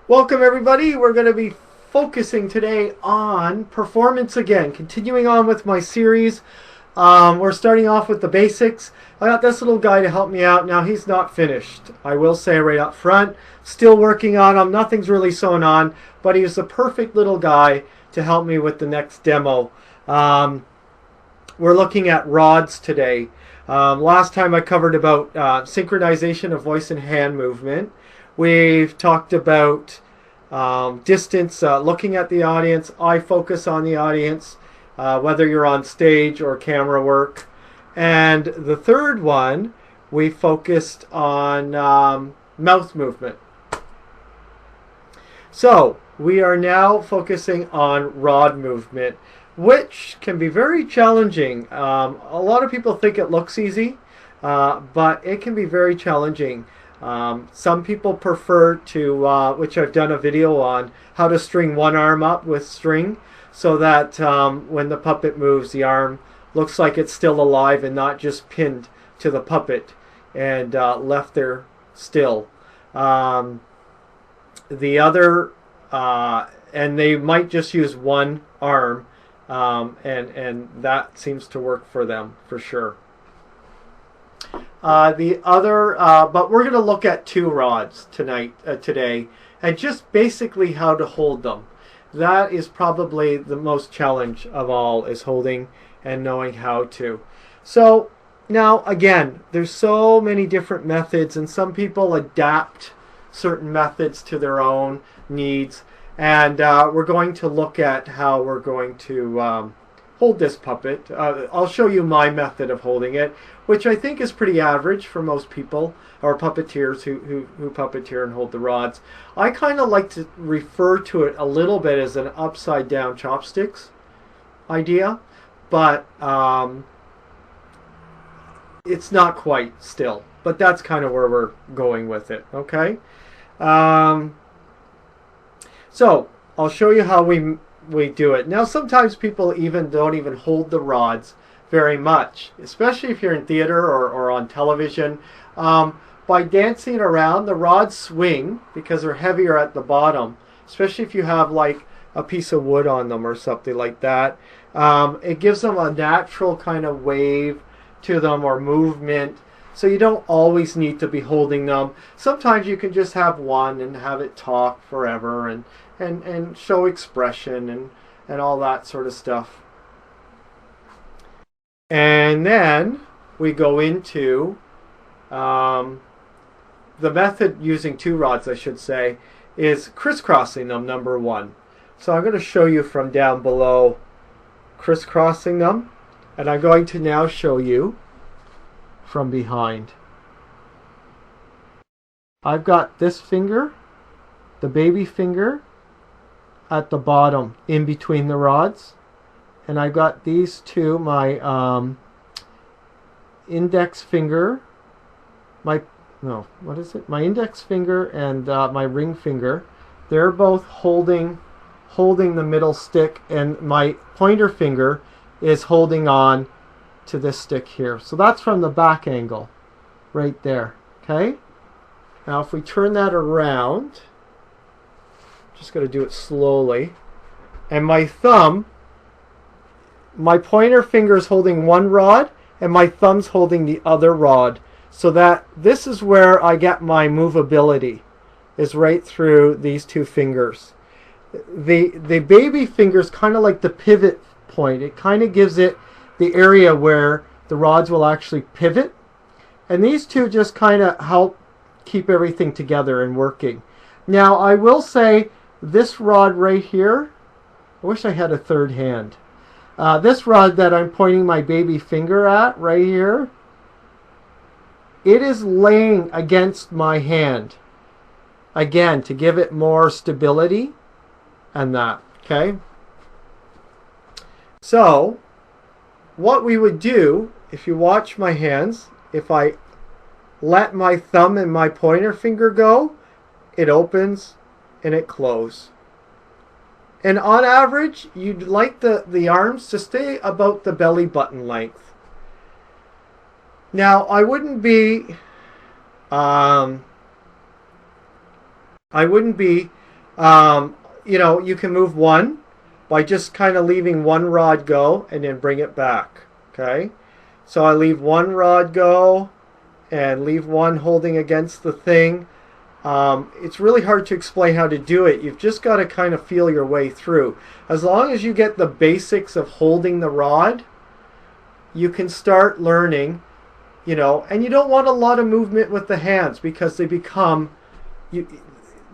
Welcome everybody. We're going to be focusing today on performance again. Continuing on with my series. We're starting off with the basics. I got this little guy to help me out. Now he's not finished. I will say right up front. Still working on him. Nothing's really sewn on. But he's the perfect little guy to help me with the next demo. We're looking at rods today. Last time I covered about synchronization of voice and hand movement. We've talked about distance, looking at the audience, eye focus on the audience, whether you're on stage or camera work. And the third one, we focused on mouth movement. So we are now focusing on rod movement, which can be very challenging. A lot of people think it looks easy, but it can be very challenging. Some people prefer to, which I've done a video on, how to string one arm up with string so that when the puppet moves, the arm looks like it's still alive and not just pinned to the puppet and left there still. The other, and they might just use one arm, and that seems to work for them for sure. But we're going to look at two rods today, and just basically how to hold them. That is probably the most challenge of all, is holding and knowing how to. So now again, there's so many different methods, and some people adapt certain methods to their own needs, and we're going to look at how we're going to hold this puppet. I'll show you my method of holding it, which I think is pretty average for most people, or puppeteers who puppeteer and hold the rods. I kind of like to refer to it a little bit as an upside down chopsticks idea, but it's not quite still. But that's kind of where we're going with it, okay? So I'll show you how we do it. Now sometimes people don't even hold the rods very much, especially if you're in theater or on television. By dancing around, the rods swing because they're heavier at the bottom, especially if you have like a piece of wood on them or something like that. It gives them a natural kind of wave to them or movement, so you don't always need to be holding them. Sometimes you can just have one and have it talk forever and show expression and all that sort of stuff. And then we go into the method using two rods, I should say, is crisscrossing them, number one. So I'm going to show you from down below crisscrossing them, and I'm going to now show you from behind. I've got this finger, the baby finger, at the bottom in between the rods, and I got these two, my index finger, my index finger and my ring finger. They're both holding the middle stick, and my pointer finger is holding on to this stick here. So that's from the back angle right there. Okay, now if we turn that around, just going to do it slowly, and my thumb, my pointer finger is holding one rod and my thumb's holding the other rod, so that this is where I get my movability, is right through these two fingers. The baby finger is kind of like the pivot point. It kind of gives it the area where the rods will actually pivot, and these two just kind of help keep everything together and working. Now I will say, this rod right here, I wish I had a third hand. This rod that I'm pointing my baby finger at right here, it is laying against my hand, again, to give it more stability and that, okay? So what we would do, if you watch my hands, if I let my thumb and my pointer finger go, it opens and it closes. And on average, you'd like the arms to stay about the belly button length. Now, I wouldn't be You know, you can move one by just kind of leaving one rod go and then bring it back. Okay, so I leave one rod go and leave one holding against the thing. It's really hard to explain how to do it. You've just got to kind of feel your way through. As long as you get the basics of holding the rod, you can start learning, you know, and you don't want a lot of movement with the hands because they become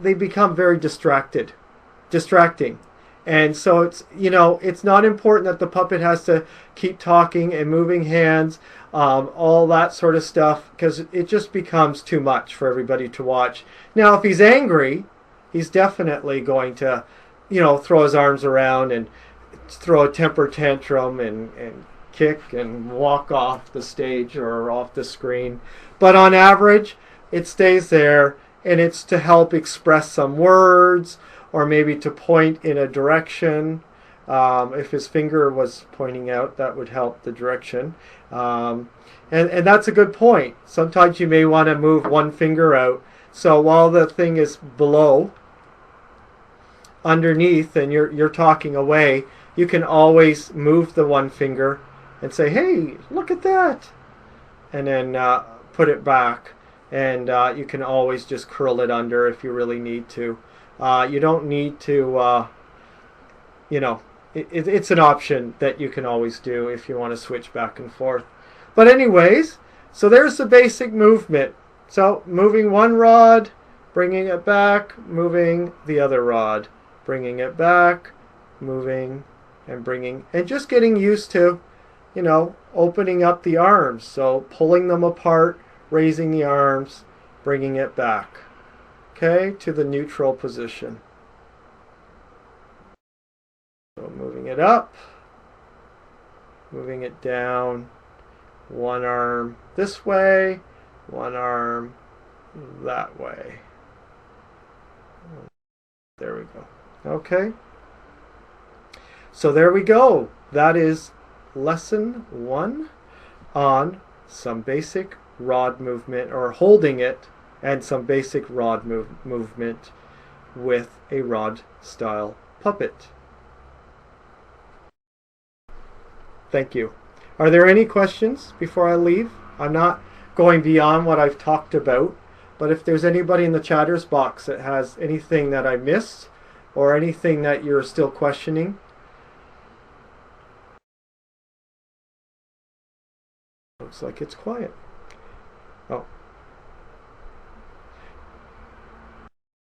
very distracting. And so it's, you know, it's not important that the puppet has to keep talking and moving hands, all that sort of stuff, because it just becomes too much for everybody to watch. Now, if he's angry, he's definitely going to, you know, throw his arms around and throw a temper tantrum and kick and walk off the stage or off the screen. But on average, it stays there, and it's to help express some words or maybe to point in a direction. If his finger was pointing out, that would help the direction. And that's a good point. Sometimes you may want to move one finger out. So while the thing is below, underneath, and you're talking away, you can always move the one finger and say, hey, look at that. And then put it back. And you can always just curl it under if you really need to. You don't need to, you know, it's an option that you can always do if you want to switch back and forth. But anyways, so there's the basic movement. So moving one rod, bringing it back, moving the other rod, bringing it back, moving and bringing, and just getting used to, you know, opening up the arms. So pulling them apart, raising the arms, bringing it back. Okay, to the neutral position. So moving it up, moving it down, one arm this way, one arm that way. There we go. Okay. So there we go. That is lesson 1 on some basic rod movement, or holding it, and some basic rod movement with a rod style puppet. Thank you. Are there any questions before I leave? I'm not going beyond what I've talked about, but if there's anybody in the chatters box that has anything that I missed or anything that you're still questioning. Looks like it's quiet. Oh,